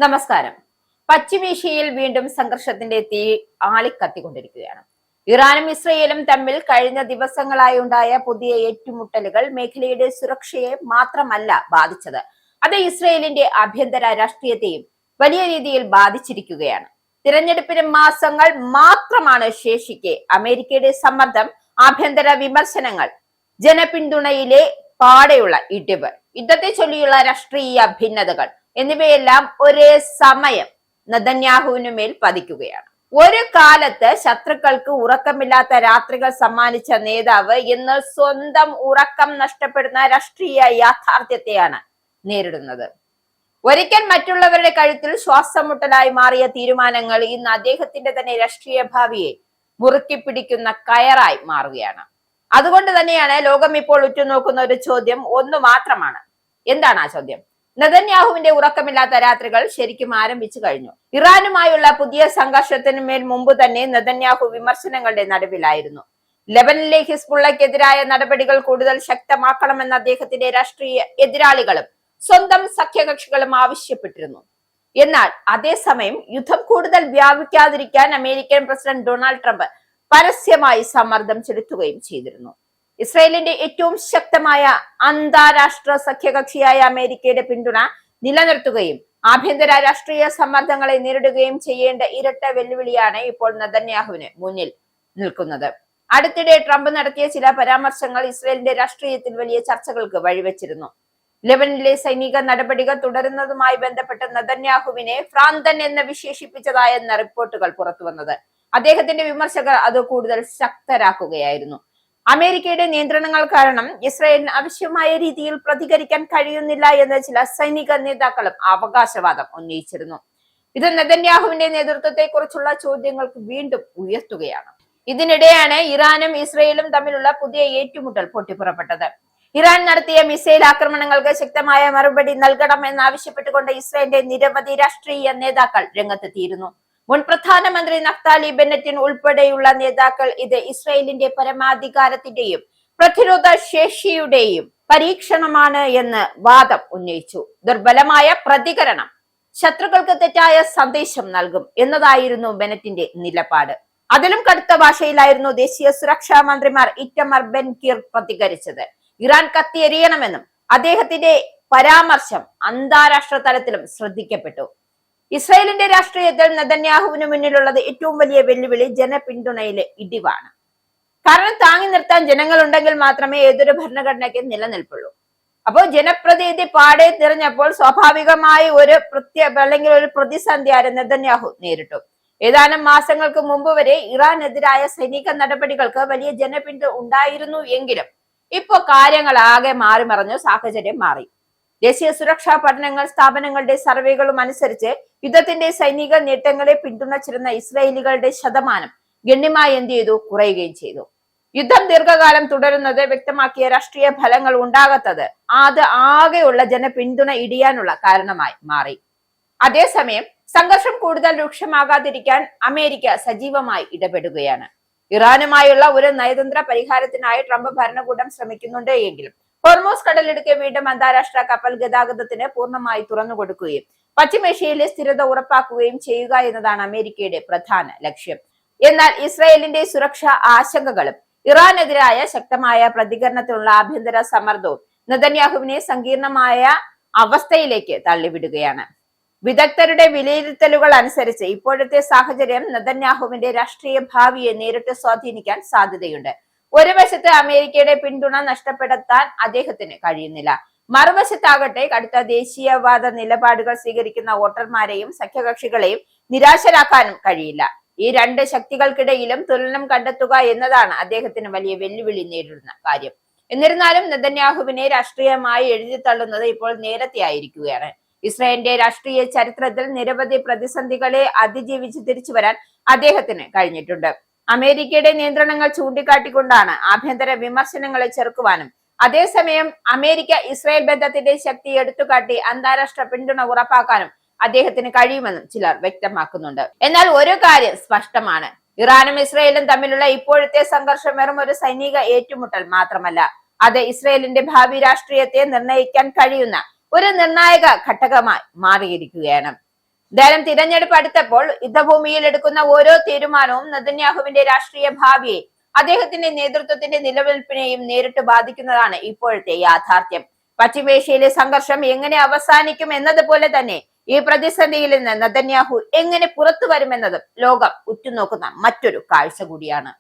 നമസ്കാരം. പശ്ചിമേഷ്യയിൽ വീണ്ടും സംഘർഷത്തിന്റെ തീ ആളിക്കത്തിക്കൊണ്ടിരിക്കുകയാണ്. ഇറാനും ഇസ്രയേലും തമ്മിൽ കഴിഞ്ഞ ദിവസങ്ങളായി ഉണ്ടായ പുതിയ ഏറ്റുമുട്ടലുകൾ മേഖലയുടെ സുരക്ഷയെ മാത്രമല്ല ബാധിച്ചത്, അത് ഇസ്രയേലിന്റെ ആഭ്യന്തര രാഷ്ട്രീയത്തെയും വലിയ രീതിയിൽ ബാധിച്ചിരിക്കുകയാണ്. തിരഞ്ഞെടുപ്പിന് മാസങ്ങൾ മാത്രമാണ് ശേഷിക്കെ അമേരിക്കയുടെ സമ്മർദ്ദം, ആഭ്യന്തര വിമർശനങ്ങൾ, ജനപിന്തുണയിലെ പാടെയുള്ള ഇടിവ്, യുദ്ധത്തെ ചൊല്ലിയുള്ള രാഷ്ട്രീയ ഭിന്നതകൾ എന്നിവയെല്ലാം ഒരേ സമയം നെതന്യാഹുവിനു മേൽ പതിക്കുകയാണ്. ഒരു കാലത്ത് ശത്രുക്കൾക്ക് ഉറക്കമില്ലാത്ത രാത്രികൾ സമ്മാനിച്ച നേതാവ് ഇന്ന് സ്വന്തം ഉറക്കം നഷ്ടപ്പെടുന്ന രാഷ്ട്രീയ യാഥാർത്ഥ്യത്തെയാണ് നേരിടുന്നത്. ഒരിക്കൽ മറ്റുള്ളവരുടെ കഴുത്തിൽ ശ്വാസമുട്ടലായി മാറിയ തീരുമാനങ്ങൾ ഇന്ന് അദ്ദേഹത്തിന്റെ തന്നെ രാഷ്ട്രീയ ഭാവിയെ മുറുക്കി പിടിക്കുന്ന കയറായി മാറുകയാണ്. അതുകൊണ്ട് തന്നെയാണ് ലോകം ഇപ്പോൾ ഉറ്റുനോക്കുന്ന ഒരു ചോദ്യം ഒന്നു മാത്രമാണ്. എന്താണ് ആ ചോദ്യം? നെതന്യാഹുവിന്റെ ഉറക്കമില്ലാത്ത രാത്രികൾ ശരിക്കും ആരംഭിച്ചു കഴിഞ്ഞു. ഇറാനുമായുള്ള പുതിയ സംഘർഷത്തിന് മേൽ മുമ്പ് തന്നെ നെതന്യാഹു വിമർശനങ്ങളുടെ നടുവിലായിരുന്നു. ലെബനനിലെ ഹിസ്ബുള്ളക്കെതിരായ നടപടികൾ കൂടുതൽ ശക്തമാക്കണമെന്ന് അദ്ദേഹത്തിന്റെ രാഷ്ട്രീയ എതിരാളികളും സ്വന്തം സഖ്യകക്ഷികളും ആവശ്യപ്പെട്ടിരുന്നു. എന്നാൽ അതേസമയം യുദ്ധം കൂടുതൽ വ്യാപിക്കാതിരിക്കാൻ അമേരിക്കൻ പ്രസിഡന്റ് ഡൊണാൾഡ് ട്രംപ് പരസ്യമായി സമ്മർദ്ദം ചെലുത്തുകയും ചെയ്തിരുന്നു. ഇസ്രായേലിന്റെ ഏറ്റവും ശക്തമായ അന്താരാഷ്ട്ര സഖ്യകക്ഷിയായ അമേരിക്കയുടെ പിന്തുണ നിലനിർത്തുകയും ആഭ്യന്തര രാഷ്ട്രീയ സമ്മർദ്ദങ്ങളെ നേരിടുകയും ചെയ്യേണ്ട ഇരട്ട വെല്ലുവിളിയാണ് ഇപ്പോൾ നെതന്യാഹുവിന് മുന്നിൽ നിൽക്കുന്നത്. അടുത്തിടെ ട്രംപ് നടത്തിയ ചില പരാമർശങ്ങൾ ഇസ്രായേലിന്റെ രാഷ്ട്രീയത്തിൽ വലിയ ചർച്ചകൾക്ക് വഴിവെച്ചിരുന്നു. ലെബനനിലെ സൈനിക നടപടികൾ തുടരുന്നതുമായി ബന്ധപ്പെട്ട് നെതന്യാഹുവിനെ ഭ്രാന്തൻ എന്ന് വിശേഷിപ്പിച്ചതായെന്ന റിപ്പോർട്ടുകൾ പുറത്തുവന്നത് അദ്ദേഹത്തിന്റെ വിമർശകർ അത് കൂടുതൽ ശക്തരാക്കുകയായിരുന്നു. അമേരിക്കയുടെ നിയന്ത്രണങ്ങൾ കാരണം ഇസ്രായേലിന് ആവശ്യമായ രീതിയിൽ പ്രതികരിക്കാൻ കഴിയുന്നില്ല എന്ന് ചില സൈനിക നേതാക്കളും അവകാശവാദം ഉന്നയിച്ചിരുന്നു. ഇത് നെതന്യാഹുവിന്റെ നേതൃത്വത്തെ കുറിച്ചുള്ള ചോദ്യങ്ങൾക്ക് വീണ്ടും ഉയർത്തുകയാണ്. ഇതിനിടെയാണ് ഇറാനും ഇസ്രായേലും തമ്മിലുള്ള പുതിയ ഏറ്റുമുട്ടൽ പൊട്ടിപ്പുറപ്പെട്ടത്. ഇറാൻ നടത്തിയ മിസൈൽ ആക്രമണങ്ങൾക്ക് ശക്തമായ മറുപടി നൽകണമെന്നാവശ്യപ്പെട്ടുകൊണ്ട് ഇസ്രായേലിന്റെ നിരവധി രാഷ്ട്രീയ നേതാക്കൾ രംഗത്തെത്തിയിരുന്നു. മുൻ പ്രധാനമന്ത്രി നഫ്താലി ബെന്നറ്റിൻ ഉൾപ്പെടെയുള്ള നേതാക്കൾ ഇത് ഇസ്രായേലിന്റെ പരമാധികാരത്തിന്റെയും പ്രതിരോധ ശേഷിയുടെയും പരീക്ഷണമാണ് എന്ന് വാദം ഉന്നയിച്ചു. ദുർബലമായ പ്രതികരണം ശത്രുക്കൾക്ക് തെറ്റായ സന്ദേശം നൽകും എന്നതായിരുന്നു ബെന്നറ്റിന്റെ നിലപാട്. അതിലും കടുത്ത ഭാഷയിലായിരുന്നു ദേശീയ സുരക്ഷാ മന്ത്രിമാർ ഇറ്റമർ ബെൻ ഗിർ പ്രതികരിച്ചത്. ഇറാൻ കത്തിയെറിയണമെന്നും അദ്ദേഹത്തിന്റെ പരാമർശം അന്താരാഷ്ട്ര തലത്തിലും ശ്രദ്ധിക്കപ്പെട്ടു. ഇസ്രായേലിന്റെ രാഷ്ട്രീയത്തിൽ നെതന്യാഹുവിന് മുന്നിലുള്ളത് ഏറ്റവും വലിയ വെല്ലുവിളി ജനപിന്തുണയിലെ ഇടിവാണ്. കാരണം താങ്ങി നിർത്താൻ ജനങ്ങൾ ഉണ്ടെങ്കിൽ മാത്രമേ ഏതൊരു ഭരണഘടനയ്ക്ക് നിലനിൽപ്പുള്ളൂ. അപ്പോൾ ജനപ്രതിനിധി പാടെ തിരഞ്ഞപ്പോൾ സ്വാഭാവികമായി ഒരു പ്രതിസന്ധി നെതന്യാഹു നേരിട്ടു. ഏതാനും മാസങ്ങൾക്ക് മുമ്പ് വരെ ഇറാനെതിരായ സൈനിക നടപടികൾക്ക് വലിയ ജനപിന്തുണ ഉണ്ടായിരുന്നു എങ്കിലും ഇപ്പോ കാര്യങ്ങൾ ആകെ മാറിമറിഞ്ഞു, സാഹചര്യം മാറി. ദേശീയ സുരക്ഷാ പഠനങ്ങൾ സ്ഥാപനങ്ങളുടെ സർവേകളും അനുസരിച്ച് യുദ്ധത്തിന്റെ സൈനിക നേട്ടങ്ങളെ പിന്തുണച്ചിരുന്ന ഇസ്രായേലികളുടെ ശതമാനം ഗണ്യമായി കുറയുകയും ചെയ്തു. യുദ്ധം ദീർഘകാലം തുടരുന്നത് വ്യക്തമാക്കിയ രാഷ്ട്രീയ ഫലങ്ങൾ ഉണ്ടാകാത്തത് അത് ആകെയുള്ള ജനപിന്തുണ ഇടിയാനുള്ള കാരണമായി മാറി. അതേസമയം സംഘർഷം കൂടുതൽ രൂക്ഷമാകാതിരിക്കാൻ അമേരിക്ക സജീവമായി ഇടപെടുകയാണ്. ഇറാനുമായുള്ള ഒരു നയതന്ത്ര പരിഹാരത്തിനായി ട്രംപ് ഭരണകൂടം ശ്രമിക്കുന്നുണ്ട് എങ്കിലും ഹോർമോസ് കടലിടുക്ക് വീണ്ടും അന്താരാഷ്ട്ര കപ്പൽ ഗതാഗതത്തിന് പൂർണ്ണമായി തുറന്നുകൊടുക്കുകയും പശ്ചിമേഷ്യയിലെ സ്ഥിരത ഉറപ്പാക്കുകയും ചെയ്യുക എന്നതാണ് അമേരിക്കയുടെ പ്രധാന ലക്ഷ്യം. എന്നാൽ ഇസ്രായേലിന്റെ സുരക്ഷാ ആശങ്കകളും ഇറാനെതിരായ ശക്തമായ പ്രതികരണത്തിനുള്ള ആഭ്യന്തര സമ്മർദ്ദവും നെതന്യാഹുവിനെ സങ്കീർണമായ അവസ്ഥയിലേക്ക് തള്ളിവിടുകയാണ്. വിദഗ്ധരുടെ വിലയിരുത്തലുകൾ അനുസരിച്ച് ഇപ്പോഴത്തെ സാഹചര്യം നെതന്യാഹുവിന്റെ രാഷ്ട്രീയ ഭാവിയെ നേരിട്ട് സ്വാധീനിക്കാൻ സാധ്യതയുണ്ട്. ഒരു വശത്ത് അമേരിക്കയുടെ പിന്തുണ നഷ്ടപ്പെടുത്താൻ അദ്ദേഹത്തിന് കഴിയുന്നില്ല, മറുവശത്താകട്ടെ കടുത്ത ദേശീയവാദ നിലപാടുകൾ സ്വീകരിക്കുന്ന വോട്ടർമാരെയും സഖ്യകക്ഷികളെയും നിരാശരാക്കാനും കഴിയില്ല. ഈ രണ്ട് ശക്തികൾക്കിടയിലും തുലനം കണ്ടെത്തുക എന്നതാണ് അദ്ദേഹത്തിന് വലിയ വെല്ലുവിളി നേരിടുന്ന കാര്യം. എന്നിരുന്നാലും നെതന്യാഹുവിനെ രാഷ്ട്രീയമായി എഴുതിത്തള്ളുന്നത് ഇപ്പോൾ നേരത്തെ ആയിരിക്കുകയാണ്. ഇസ്രായേലിന്റെ രാഷ്ട്രീയ ചരിത്രത്തിൽ നിരവധി പ്രതിസന്ധികളെ അതിജീവിച്ച് തിരിച്ചു വരാൻ അദ്ദേഹത്തിന് കഴിഞ്ഞിട്ടുണ്ട്. അമേരിക്കയുടെ നിയന്ത്രണങ്ങൾ ചൂണ്ടിക്കാട്ടിക്കൊണ്ടാണ് ആഭ്യന്തര വിമർശനങ്ങളെ ചെറുക്കുവാനും അതേസമയം അമേരിക്ക ഇസ്രായേൽ ബന്ധത്തിന്റെ ശക്തി എടുത്തുകാട്ടി അന്താരാഷ്ട്ര പിന്തുണ ഉറപ്പാക്കാനും അദ്ദേഹത്തിന് കഴിയുമെന്നും ചിലർ വ്യക്തമാക്കുന്നുണ്ട്. എന്നാൽ ഒരു കാര്യം സ്പഷ്ടമാണ്, ഇറാനും ഇസ്രായേലും തമ്മിലുള്ള ഇപ്പോഴത്തെ സംഘർഷം വെറും ഒരു സൈനിക ഏറ്റുമുട്ടൽ മാത്രമല്ല, അത് ഇസ്രായേലിന്റെ ഭാവി രാഷ്ട്രീയത്തെ നിർണ്ണയിക്കാൻ കഴിയുന്ന ഒരു നിർണായക ഘടകമായി മാറിയിരിക്കുകയാണ്. എന്തായാലും തിരഞ്ഞെടുപ്പ് അടുത്തപ്പോൾ യുദ്ധഭൂമിയിൽ എടുക്കുന്ന ഓരോ തീരുമാനവും നെതന്യാഹുവിന്റെ രാഷ്ട്രീയ ഭാവിയെ അദ്ദേഹത്തിന്റെ നേതൃത്വത്തിന്റെ നിലനിൽപ്പിനെയും നേരിട്ട് ബാധിക്കുന്നതാണ് ഇപ്പോഴത്തെ യാഥാർത്ഥ്യം. പശ്ചിമേഷ്യയിലെ സംഘർഷം എങ്ങനെ അവസാനിക്കും എന്നതുപോലെ തന്നെ ഈ പ്രതിസന്ധിയിൽ നിന്ന് നെതന്യാഹു എങ്ങനെ പുറത്തു വരുമെന്നതും ലോകം ഉറ്റുനോക്കുന്ന മറ്റൊരു കാഴ്ച കൂടിയാണ്.